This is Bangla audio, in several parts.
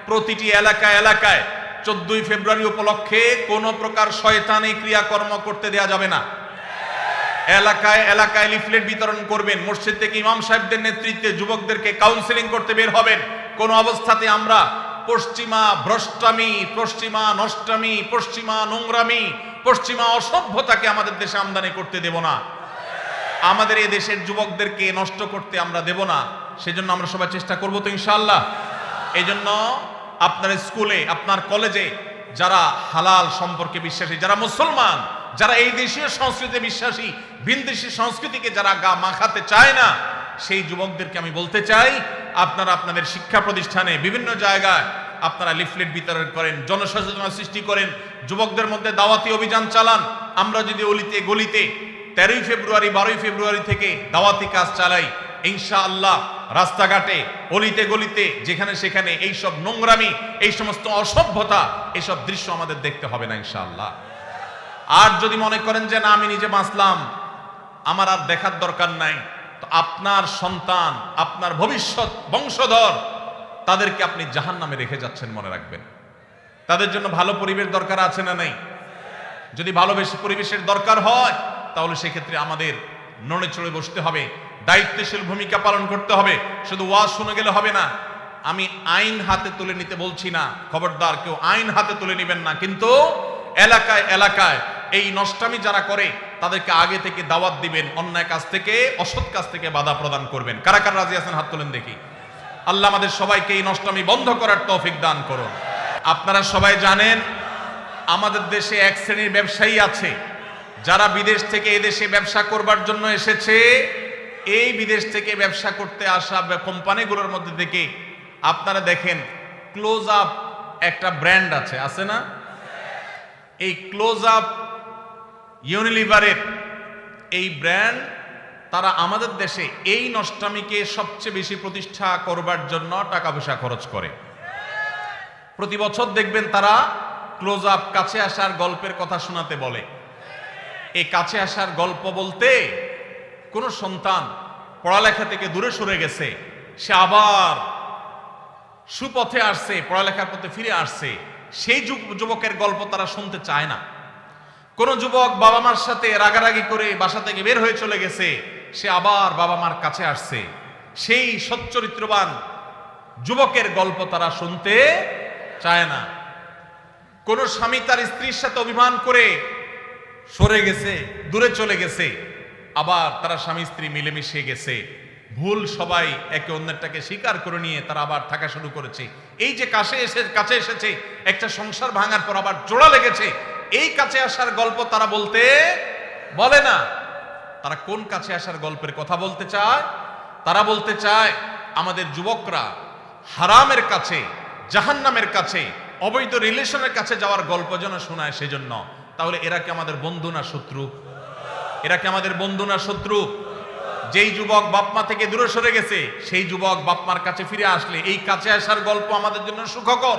প্রতিটি এলাকায় এলাকায় 14ই ফেব্রুয়ারি উপলক্ষে কোনো প্রকার শয়তানি ক্রিয়াকর্ম করতে দেয়া যাবে না। এলাকায় এলাকায় লিফলেট বিতরণ করবেন, মসজিদ থেকে ইমাম সাহেবদের নেতৃত্বে যুবকদেরকে কাউন্সেলিং করতে বের হবেন। কোন অবস্থাতে আমরা পশ্চিমা ভ্রষ্টামি, পশ্চিমা নষ্টামি, পশ্চিমা নোংরামি, পশ্চিমা অসভ্যতাকে আমাদের দেশে আমদানি করতে দেব না। আমাদের এই দেশের যুবকদেরকে নষ্ট করতে আমরা দেব না। সেজন্য আমরা সবাই চেষ্টা করব তো ইনশাআল্লাহ। এই জন্য আপনার স্কুলে, আপনার কলেজে যারা হালাল সম্পর্কে বিশ্বাসী, যারা মুসলমান, যারা এই দেশীয় সংস্কৃতিতে বিশ্বাসী, ভিনদেশী সংস্কৃতিকে যারা গা মাখাতে চায় না, সেই যুবকদেরকে আমি বলতে চাই, আপনারা আপনাদের শিক্ষা প্রতিষ্ঠানে বিভিন্ন জায়গায় আপনারা লিফলেট বিতরণ করেন, জনসচেতনতা সৃষ্টি করেন, যুবকদের মধ্যে দাওয়াতি অভিযান চালান। আমরা যদি অলিতে গলিতে 13ই ফেব্রুয়ারি 12ই ফেব্রুয়ারি থেকে দাওয়াতি কাজ চালাই, ইনশাআল্লাহ রাস্তাঘাটে অলিতে গলিতে যেখানে সেখানে এইসব নোংরামি, এই সমস্ত অসভ্যতা, এইসব দৃশ্য আমাদের দেখতে হবে না ইনশাআল্লাহ। আর যদি মনে করেন যে না আমি নিজে বাঁচলাম, আমার আর দেখার দরকার নাই, তো আপনার সন্তান, আপনার ভবিষ্যৎ বংশধর, তাদেরকে আপনি জাহান্নামে রেখে যাচ্ছেন, মনে রাখবেন। তাদের জন্য ভালো পরিবেশ দরকার আছে না নাই? যদি ভালো পরিবেশের দরকার হয়, তাহলে সেক্ষেত্রে আমাদের নড়ে চড়ে বসতে হবে, দায়িত্বশীল ভূমিকা পালন করতে হবে। শুধু ওয়াজ শুনে গেলে হবে না। আমি আইন হাতে তুলে নিতে বলছি না, খবরদার কেউ আইন হাতে তুলে নেবেন না, কিন্তু এলাকায় এলাকায় এই নষ্টামি যারা করে তাদেরকে আগে থেকে দাওয়াত দিবেন, অন্যায় কাজ থেকে, অসৎ কাজ থেকে বাধা প্রদান করবেন। কারা কারা রাজি আছেন হাত তুলেন দেখি। আল্লাহ আমাদের সবাইকে এই নষ্টামি বন্ধ করার তৌফিক দান করুন। আপনারা সবাই জানেন আমাদের দেশে এক শ্রেণীর ব্যবসায়ী আছে যারা বিদেশ থেকে এদেশে ব্যবসা করবার জন্য এসেছে। এই বিদেশ থেকে ব্যবসা করতে আসা কোম্পানিগুলোর মধ্যে থেকে আপনারা দেখেন ক্লোজ আপ একটা ব্র্যান্ড আছে না? এই ক্লোজ আপ ইউনিলিভারের এই ব্র্যান্ড, তারা আমাদের দেশে এই নষ্টামিকে সবচেয়ে বেশি প্রতিষ্ঠা করবার জন্য টাকা পয়সা খরচ করে। প্রতি বছর দেখবেন তারা ক্লোজ আপ কাছে আসার গল্পের কথা শোনাতে বলে। এই কাছে আসার গল্প বলতে কোন সন্তান পড়ালেখা থেকে দূরে সরে গেছে, সে আবার সুপথে আসছে, পড়ালেখার পথে ফিরে আসছে, সেই যুবকের গল্প তারা শুনতে চায় না। কোন যুবক বাবা মার সাথে রাগারাগি করে বাসা থেকে বের হয়ে চলে গেছে, সে আবার বাবা মার কাছে আসছে, সেই সচ্চরিত্রবান যুবকের গল্প তারা শুনতে চায় না। কোন স্বামী তার স্ত্রীর সাথে অভিমান করে সরে গেছে, দূরে চলে গেছে, আবার তারা স্বামী স্ত্রী মিলেমিশে গেছে, ভুল সবাই একে অন্যটাকে স্বীকার করে নিয়ে তারা আবার থাকা শুরু করেছে। এই যে কাছে এসেছে, একটা সংসার ভাঙার পর আবার জোড়া লেগেছে, এই কাছে আসার গল্প তারা বলে না। তারা কোন কাছে আসার গল্পের কথা বলতে চায়? তারা বলতে চায় আমাদের যুবকরা হারামের কাছে, জাহান্নামের কাছে, অবৈধ রিলেশনের কাছে যাওয়ার গল্প যেন শোনায় সেজন্য। তাহলে এরা কি আমাদের বন্ধু না শত্রু? এরা কি আমাদের বন্ধু না শত্রু? যেই যুবক বাপমা থেকে দূরে সরে গেছে, সেই যুবক বাপমার কাছে ফিরে আসলে এই কাছে আসার গল্প আমাদের জন্য সুখকর।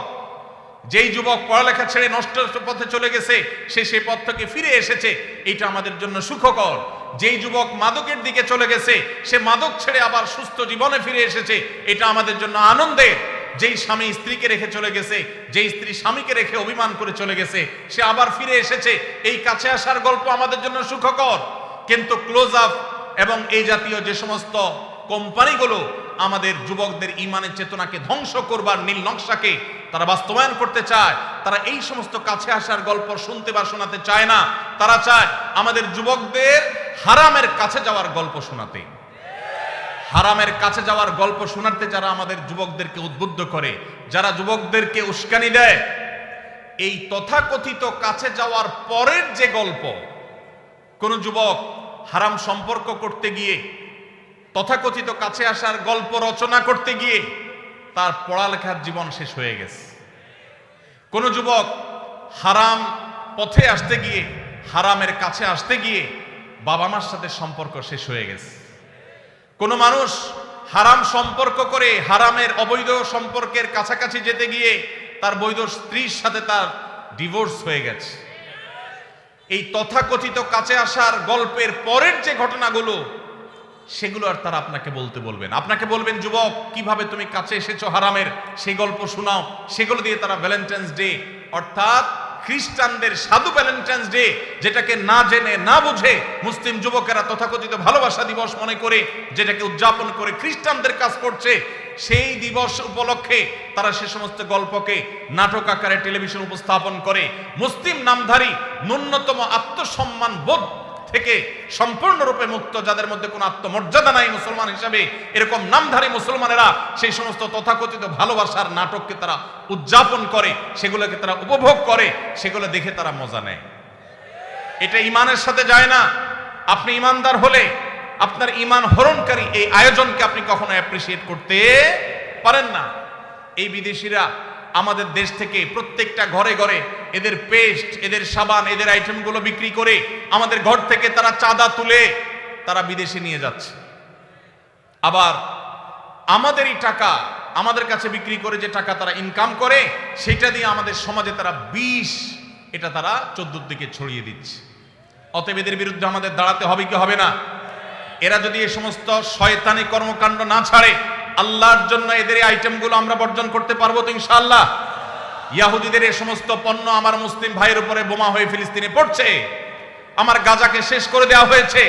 যেই যুবক পড়ালেখা ছেড়ে নষ্ট পথে চলে গেছে, সে সেই পথ থেকে ফিরে এসেছে, এটা আমাদের জন্য সুখকর। যেই যুবক মাদকের দিকে চলে গেছে, সে মাদক ছেড়ে আবার সুস্থ জীবনে ফিরে এসেছে, এটা আমাদের জন্য আনন্দের। যেই স্বামী স্ত্রীকে রেখে চলে গেছে, যেই স্ত্রী স্বামীকে রেখে অভিমান করে চলে গেছে, সে আবার ফিরে এসেছে, এই কাছে আসার গল্প আমাদের জন্য সুখকর। কিন্তু ক্লোজ আপ এবং এই জাতীয় যে সমস্ত কোম্পানিগুলো আমাদের যুবকদের ইমানের চেতনাকে ধ্বংস করবার নীল নকশাকে তারা বাস্তবায়ন করতে চায়, তারা এই সমস্ত কাছে আসার গল্প শুনতে বা শোনাতে চায় না। তারা চায় আমাদের যুবকদের হারামের কাছে যাওয়ার গল্প শোনাতে। হারামের কাছে যাওয়ার গল্প শোনাতে যারা আমাদের যুবকদেরকে উদ্বুদ্ধ করে, যারা যুবকদেরকে উস্কানি দেয়, এই তথাকথিত কাছে যাওয়ার পরের যে গল্প, কোন যুবক হারাম সম্পর্ক করতে গিয়ে, তথাকথিত কাছে আসার গল্প রচনা করতে গিয়ে তার পড়ালেখার জীবন শেষ হয়ে গেছে। কোন যুবক হারাম পথে আসতে গিয়ে, হারামের কাছে আসতে গিয়ে বাবা মার সাথে সম্পর্ক শেষ হয়ে গেছে। কোন মানুষ হারাম সম্পর্ক করে হারামের অবৈধ সম্পর্কের কাছাকাছি যেতে গিয়ে তার বৈধ স্ত্রীর সাথে তার ডিভোর্স হয়ে গেছে। এই তথাকথিত কাছে আসার গল্পের পরের যে ঘটনাগুলো, সেগুলো আর তারা আপনাকে বলবেন আপনাকে বলবেন, যুবক কিভাবে তুমি কাছে এসেছো হারামের, সেই গল্প শোনাও। সেগুলো দিয়ে তারা ভ্যালেন্টাইন্স ডে, অর্থাৎ খ্রিস্টানদের সাধু ভ্যালেন্টাইন্স ডে, যেটাকে না জেনে না বুঝে মুসলিম যুবকেরা তথাকথিত ভালোবাসা দিবস মনে করে যেটাকে উদযাপন করে খ্রিস্টানদের কাজ করছে, সেই দিবস উপলক্ষে তারা সে সমস্ত গল্পকে নাটক আকারে টেলিভিশন উপস্থাপন করে। মুসলিম নামধারী ন্যূনতম আত্মসম্মান বোধ থেকে সম্পূর্ণরূপে মুক্ত, যাদের মধ্যে কোনো আত্মমর্যাদা নাই মুসলমান হিসাবে, এরকম নামধারী মুসলমানেরা সেই সমস্ত তথাকথিত ভালোবাসার নাটককে তারা উদযাপন করে, সেগুলোকে তারা উপভোগ করে, সেগুলো দেখে তারা মজা নেয়। এটা ঈমানের সাথে যায় না। আপনি ঈমানদার হলে আপনার ঈমান হরণকারী এই আয়োজনকে আপনি কখনো অ্যাপ্রিসিয়েট করতে পারেন না। এই বিদেশিরা আমাদের দেশ থেকে প্রত্যেকটা ঘরে ঘরে এদের পেস্ট, এদের সাবান, এদের আইটেমগুলো বিক্রি করে আমাদের ঘর থেকে তারা চাঁদা তুলে তারা বিদেশে নিয়ে যাচ্ছে। আবার আমাদেরই টাকা আমাদের কাছে বিক্রি করে যে টাকা তারা ইনকাম করে, সেটা দিয়ে আমাদের সমাজে তারা বিষ, এটা তারা চতুর্দিকে ছড়িয়ে দিচ্ছে। অতএব এদের বিরুদ্ধে আমাদের দাঁড়াতে হবে কি হবে না? এরা যদি এই সমস্ত শয়তানি কর্মকাণ্ড না ছাড়ে, আল্লাহর জন্য এদের এই আইটেমগুলো আমরা বর্জন করতে পারবো তো ইনশাআল্লাহ? ইয়াহুদিদের এই সমস্ত পণ্য আমার মুসলিম ভাইয়ের উপরে বোমা হয়ে ফিলিস্তিনে পড়ছে, আমার গাজাকে শেষ করে দেওয়া হয়েছে,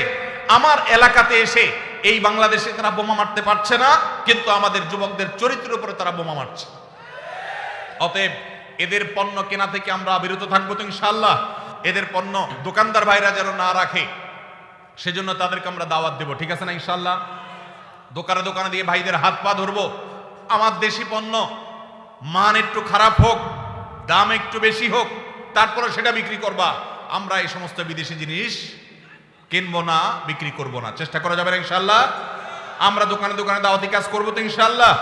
আমার এলাকাতে এসে এই বাংলাদেশে তারা বোমা মারতে পারছে না, কিন্তু আমাদের যুবকদের চরিত্রের উপরে তারা বোমা মারছে। অতএব এদের পণ্য কেনা থেকে আমরা বিরত থাকবো তো ইনশাআল্লাহ। এদের পণ্য দোকানদার ভাইরা যেন না রাখে, সেজন্য তাদেরকে আমরা দাওয়াত দেব, ঠিক আছে না ইনশাআল্লাহ? দোকানে দোকানে দিয়ে ভাইদের হাত পা ধরবো, আমার দেশি পণ্য মান একটু খারাপ হোক, দাম একটু বেশি হোক, তারপরে সেটা বিক্রি করবা। আমরা এই সমস্ত বিদেশি জিনিস কিনবো না, বিক্রি করবো না, চেষ্টা করা যাবে না ইনশাআল্লাহ? আমরা দোকানে দোকানে দাওয়াতি কাজ করবো তো ইনশাআল্লাহ?